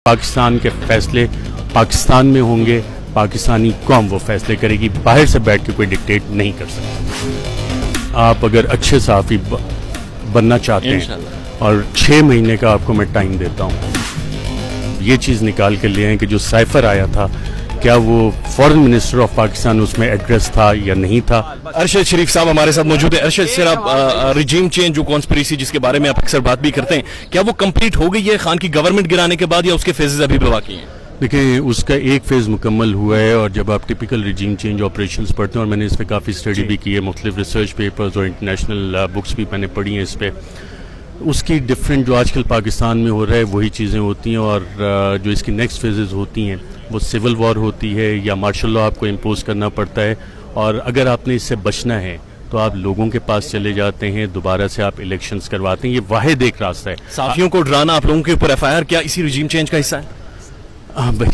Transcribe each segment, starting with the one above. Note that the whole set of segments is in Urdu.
پاکستان کے فیصلے پاکستان میں ہوں گے، پاکستانی قوم وہ فیصلے کرے گی، باہر سے بیٹھ کے کوئی ڈکٹیٹ نہیں کر سکتا۔ آپ اگر اچھے صحافی بننا چاہتے ہیں اور 6 مہینے کا آپ کو میں ٹائم دیتا ہوں، یہ چیز نکال کے لے آئیں کہ جو سائفر آیا تھا کیا وہ فورن منسٹر آف پاکستان اس میں ایڈریس تھا یا نہیں تھا۔ ارشد شریف صاحب ہمارے ساتھ موجود ہیں۔ ارشد سر، آپ ریجیم چینج جو کانسپریسی جس کے بارے میں آپ اکثر بات بھی کرتے ہیں، کیا وہ کمپلیٹ ہو گئی ہے خان کی گورنمنٹ گرانے کے بعد یا اس کے فیزز ابھی بھی باقی ہیں؟ دیکھیں، اس کا ایک فیز مکمل ہوا ہے، اور جب آپ ٹپیکل ریجیم چینج آپریشنز پڑھتے ہیں، اور میں نے اس پہ کافی اسٹڈی بھی کی ہے، مختلف ریسرچ پیپرز اور انٹرنیشنل بکس بھی میں نے پڑھی ہیں اس پہ، اس کی ڈفرینٹ جو آج کل پاکستان میں ہو رہا ہے وہی چیزیں ہوتی ہیں، اور جو اس کی نیکسٹ فیزز ہوتی ہیں وہ سول وار ہوتی ہے یا مارشل لا آپ کو امپوز کرنا پڑتا ہے، اور اگر آپ نے اس سے بچنا ہے تو آپ لوگوں کے پاس چلے جاتے ہیں، دوبارہ سے آپ الیکشنز کرواتے ہیں۔ یہ واحد ایک راستہ ہے۔ صحافیوں کو ڈرانا آپ لوگوں کے اوپر FIR کیا اسی ریجیم چینج کا حصہ ہے؟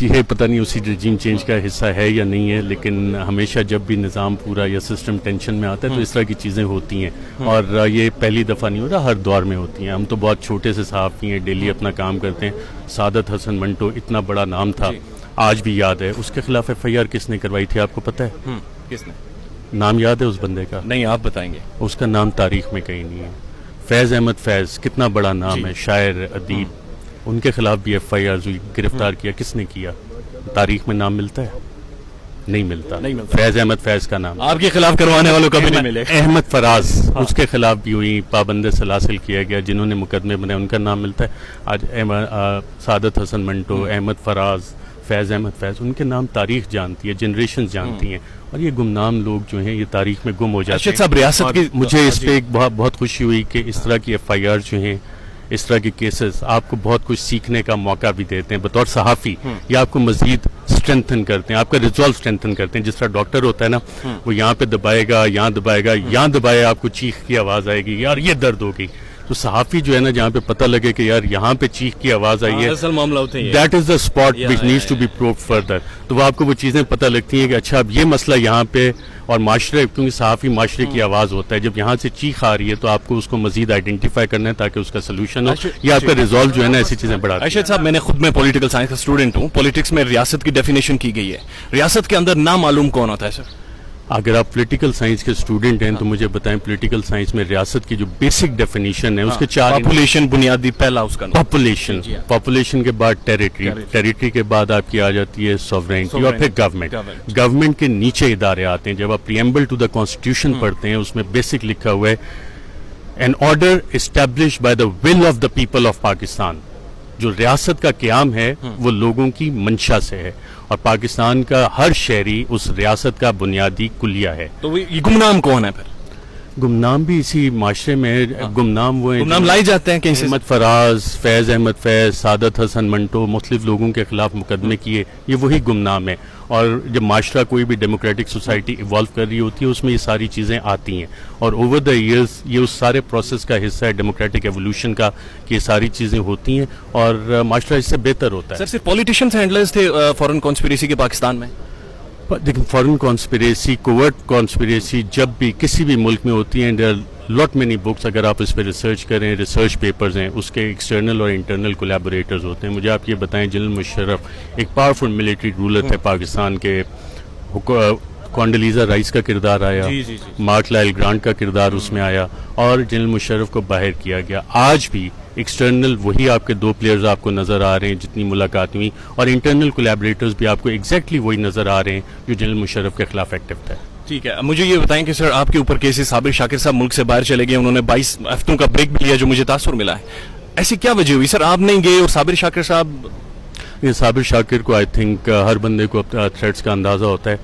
یہ پتہ نہیں اسی رجیم چینج کا حصہ ہے یا نہیں ہے، لیکن ہمیشہ جب بھی نظام پورا یا سسٹم ٹینشن میں آتا ہے تو اس طرح کی چیزیں ہوتی ہیں، اور یہ پہلی دفعہ نہیں ہو رہا، ہر دور میں ہوتی ہیں۔ ہم تو بہت چھوٹے سے صحافی ہیں، ڈیلی اپنا کام کرتے ہیں۔ سعادت حسن منٹو اتنا بڑا نام تھا، آج بھی یاد ہے۔ اس کے خلاف FIR کس نے کروائی تھی آپ کو پتہ ہے؟ کس نے؟ نام یاد ہے اس بندے کا؟ نہیں، آپ بتائیں گے۔ اس کا نام تاریخ میں کہیں نہیں ہے۔ فیض احمد فیض، کتنا بڑا نام ہے، شاعر، ادیب، ان کے خلاف بھی FIR ہوئی، گرفتار کیا، کس نے کیا؟ تاریخ میں نام ملتا ہے؟ نہیں ملتا۔ فیض احمد فیض کا نام آپ کے خلاف کروانے والوں کبھی نہیں ملے۔ احمد فراز، اس کے خلاف بھی ہوئی، پابند سلاسل کیا گیا، جنہوں نے مقدمے بنائے ان کا نام ملتا ہے؟ آج سعادت حسن منٹو، احمد فراز، فیض احمد فیض، ان کے نام تاریخ جانتی ہے، جنریشنز جانتی ہیں، اور یہ گمنام لوگ جو ہیں یہ تاریخ میں گم ہو جاتے ہیں۔ ارشد صاحب، ریاست کی مجھے اس پہ ایک بہت خوشی ہوئی کہ اس طرح کی FIR جو ہیں، اس طرح کے کیسز آپ کو بہت کچھ سیکھنے کا موقع بھی دیتے ہیں بطور صحافی، یا آپ کو مزید اسٹرینتھن کرتے ہیں، آپ کا ریزالو اسٹرینتھن کرتے ہیں۔ جس طرح ڈاکٹر ہوتا ہے نا، وہ یہاں پہ دبائے گا، یہاں دبائے گا، یہاں دبائے آپ کو چیخ کی آواز آئے گی، یار یہ درد ہوگی، تو صحافی جو ہے نا جہاں پہ پتہ لگے کہ یار یہاں پہ چیخ کی آواز آئی ہے، اصل معاملہ ہوتے ہیں، that is the spot which needs to be proved further, تو وہ آپ کو وہ چیزیں پتہ لگتی ہیں کہ اچھا اب یہ مسئلہ یہاں پہ، اور معاشرے، کیونکہ صحافی معاشرے کی آواز ہوتا ہے، جب یہاں سے چیخ آ رہی ہے تو آپ کو اس کو مزید آئیڈینٹیفائی کرنا ہے تاکہ اس کا سلوشن ہو، یا آپ کا ریزالو جو ہے نا ایسی چیزیں بڑھاتی ہیں۔ ارشد صاحب، میں نے خود میں پولیٹیکل سائنس کا اسٹوڈنٹ ہوں، پولیٹکس میں ریاست کی ڈیفینیشن کی گئی ہے، ریاست کے اندر نامعلوم کون ہوتا ہے سر؟ اگر آپ پولیٹیکل سائنس کے اسٹوڈنٹ ہیں تو مجھے بتائیں، پولیٹیکل سائنس میں ریاست کی جو بیسک ڈیفینیشن ہے اس کے 4 پاپولیشن بنیادی پہلا اس کا نام، پاپولیشن کے بعد ٹیریٹری کے بعد آپ کی آ جاتی ہے سوورینٹی، اور پھر گورنمنٹ کے نیچے ادارے آتے ہیں۔ جب آپ پریمبل ٹو دا کانسٹیٹیوشن پڑھتے ہیں اس میں بیسک لکھا ہوا ہے an order established by the will of the people of Pakistan. جو ریاست کا قیام ہے وہ لوگوں کی منشا سے ہے، اور پاکستان کا ہر شہری اس ریاست کا بنیادی کلیہ ہے۔ تو یہ گمنام کون ہے پھر؟ گمنام بھی اسی معاشرے میں گمنام وہ ہیں، گمنام لائے جاتے ہیں کہیں سے؟ احمد فراز، فیض احمد فیض، سعادت حسن منٹو، مختلف لوگوں کے خلاف مقدمے کیے، یہ وہی گمنام ہے۔ اور جب معاشرہ کوئی بھی ڈیموکریٹک سوسائٹی ایوالو کر رہی ہوتی ہے اس میں یہ ساری چیزیں آتی ہیں، اور اوور دا ایئرز یہ اس سارے پروسیس کا حصہ ہے ڈیموکریٹک ایوولوشن کا، کہ یہ ساری چیزیں ہوتی ہیں اور معاشرہ اس سے بہتر ہوتا ہے۔ سر، صرف پولیٹیشینز ہینڈلرز تھے فورن کانسپریسی کے پاکستان میں؟ دیکھیں، فورن کانسپریسی، کوورٹ کانسپریسی جب بھی کسی بھی ملک میں ہوتی ہیں، دیر لاٹ مینی بکس، اگر آپ اس پہ ریسرچ کریں، ریسرچ پیپرز ہیں، اس کے ایکسٹرنل اور انٹرنل کولیبوریٹرز ہوتے ہیں۔ مجھے آپ یہ بتائیں، جنرل مشرف ایک پاورفل ملٹری رولر تھے پاکستان کے، کونڈلیزا رائس کا کردار آیا، مارک لائل گرانٹ کا کردار اس میں آیا، اور جنرل مشرف کو باہر کیا گیا۔ آج بھی ایکسٹرنل وہی آپ کے 2 پلیئرز آپ کو نظر آ رہے ہیں جتنی ملاقات ہوئی، اور انٹرنل کولیبوریٹرز بھی آپ کو ایگزیکٹلی وہی نظر آ رہے ہیں جو جنرل مشرف کے خلاف ایکٹیو تھے۔ ٹھیک ہے، مجھے یہ بتائیں کہ سر آپ کے اوپر کیسز، صابر شاکر صاحب ملک سے باہر چلے گئے، انہوں نے 22 ہفتوں کا بریک بھی لیا جو مجھے تاثر ملا ہے، ایسی کیا وجہ ہوئی سر؟ آپ نہیں گئے اور صابر شاکر صاحب؟ یہ صابر شاکر کو آئی تھنک ہر بندے کو تھریٹس کا اندازہ ہوتا ہے۔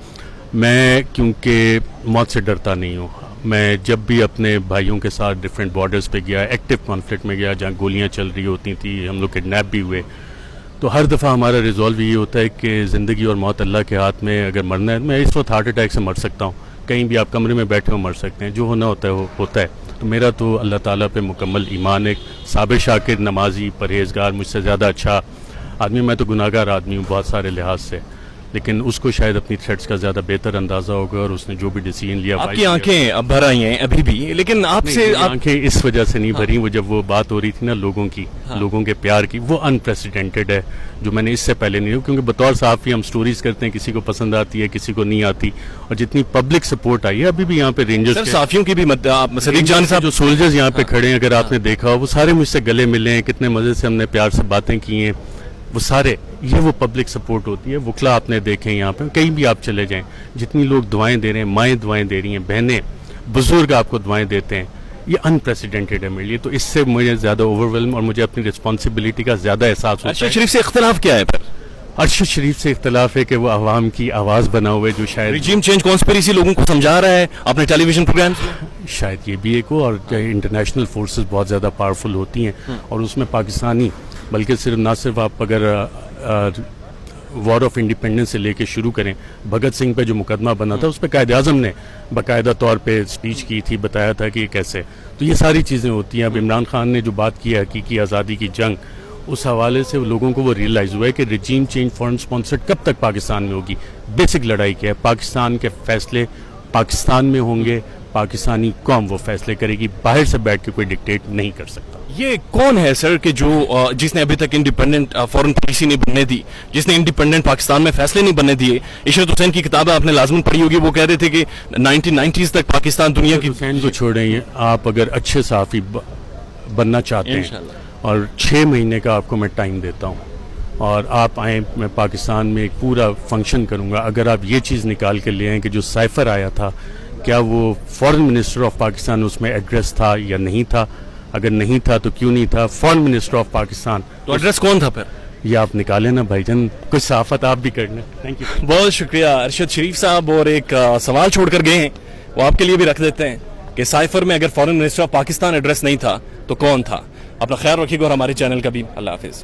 میں کیونکہ موت سے ڈرتا نہیں ہوں، میں جب بھی اپنے بھائیوں کے ساتھ ڈفرینٹ بارڈرز پہ گیا، ایکٹیو کانفلکٹ میں گیا جہاں گولیاں چل رہی ہوتی تھیں، ہم لوگ کڈنیپ بھی ہوئے، تو ہر دفعہ ہمارا ریزالو یہ ہوتا ہے کہ زندگی اور موت اللہ کے ہاتھ میں، اگر مرنا ہے میں اس وقت ہارٹ اٹیک سے مر سکتا ہوں، کہیں بھی آپ کمرے میں بیٹھے ہو مر سکتے ہیں، جو ہونا ہوتا ہے وہ ہوتا ہے۔ تو میرا تو اللہ تعالیٰ پہ مکمل ایمان ہے۔ صابر شاکر نمازی، پرہیزگار، مجھ سے زیادہ اچھا آدمی، میں تو گناہگار آدمی ہوں بہت سارے لحاظ سے، لیکن اس کو شاید اپنی تھریٹس کا زیادہ بہتر اندازہ ہوگا اور اس نے جو بھی ڈیسیجن لیا آپ کی آنکھیں اب بھر آئی ہیں ابھی بھی، لیکن آپ سے آنکھیں اس وجہ سے نہیں بھری، وہ جب وہ بات ہو رہی تھی نا لوگوں کی، لوگوں کے پیار کی، وہ انپریسیڈنٹڈ ہے جو میں نے اس سے پہلے نہیں، کیونکہ بطور صحافی ہم سٹوریز کرتے ہیں، کسی کو پسند آتی ہے کسی کو نہیں آتی، اور جتنی پبلک سپورٹ آئی ہے ابھی بھی یہاں پہ رینجرز صحافیوں کی بھی صدیق جان صاحب جو سولجرز یہاں پہ کھڑے ہیں، اگر آپ نے دیکھا ہو وہ سارے مجھ سے گلے ملے ہیں، کتنے مزے سے ہم نے پیار سے باتیں کی ہیں، وہ سارے، یہ وہ پبلک سپورٹ ہوتی ہے. وکلا آپ نے دیکھے یہاں پہ، کہیں بھی آپ چلے جائیں، جتنی لوگ دعائیں دے رہے ہیں، مائیں دعائیں دے رہی ہیں، بہنیں بزرگ آپ کو دعائیں دیتے ہیں، یہ انپریسیڈنٹڈ ہے میرے لیے. تو اس سے مجھے زیادہ اوورولم اور مجھے اپنی رسپانسبلٹی کا زیادہ احساس ہوتا ارشد ہے. شریف سے اختلاف کیا ہے پھر؟ ارشد شریف سے اختلاف ہے کہ وہ عوام کی آواز بنا ہوئے جو شاید ریجیم چینج کانسپیریسی لوگوں کو سمجھا رہا ہے اپنے ٹیلی ویژن پروگرامز میں. شاید یہ بھی ایک ہو، اور انٹرنیشنل فورسز بہت زیادہ پاورفل ہوتی ہیں اور اس میں پاکستانی، بلکہ صرف نہ صرف آپ اگر وار آف انڈیپینڈنس سے لے کے شروع کریں، بھگت سنگھ پہ جو مقدمہ بنا تھا اس پہ قائد اعظم نے باقاعدہ طور پہ اسپیچ کی تھی، بتایا تھا کہ یہ کیسے. تو یہ ساری چیزیں ہوتی ہیں. اب عمران خان نے جو بات کی ہے حقیقی آزادی کی جنگ، اس حوالے سے لوگوں کو وہ ریئلائز ہوا ہے کہ ریجیم چینج فورن اسپانسرڈ کب تک پاکستان میں ہوگی. بیسک لڑائی کیا ہے، پاکستان کے فیصلے پاکستان میں ہوں گے، پاکستانی قوم وہ فیصلے کرے گی، باہر سے بیٹھ کے کوئی ڈکٹیٹ نہیں کر سکتا. یہ کون ہے سر کہ جو جس نے ابھی تک انڈیپینڈنٹ فورن پالیسی نہیں بننے دی، جس نے انڈیپینڈنٹ پاکستان میں فیصلے نہیں بننے دیے؟ عشرت حسین کی کتاب آپ نے لازماً پڑھی ہوگی، وہ کہہ رہے تھے کہ 1990s تک پاکستان دنیا کی. حسین کو چھوڑیں، آپ اگر اچھے صحافی بننا چاہتے ہیں انشاءاللہ. اور 6 مہینے کا آپ کو میں ٹائم دیتا ہوں اور آپ آئیں، میں پاکستان میں ایک پورا فنکشن کروں گا. اگر آپ یہ چیز نکال کے لے آئیں کہ جو سائفر آیا تھا کیا وہ فارن منسٹر آف پاکستان اس میں ایڈریس تھا یا نہیں تھا، اگر نہیں تھا تو کیوں نہیں تھا، فارن منسٹر آف پاکستان تو ایڈریس کون تھا پھر؟ یہ آپ نکالیں نا بھائی جان، کچھ صحافت آپ بھی کرنا. Thank you. بہت شکریہ ارشد شریف صاحب. اور ایک سوال چھوڑ کر گئے ہیں، وہ آپ کے لیے بھی رکھ دیتے ہیں کہ سائفر میں اگر foreign minister of Pakistan address نہیں تھا تو کون تھا؟ اپنا خیال رکھیے گا اور ہمارے چینل کا بھی. اللہ حافظ.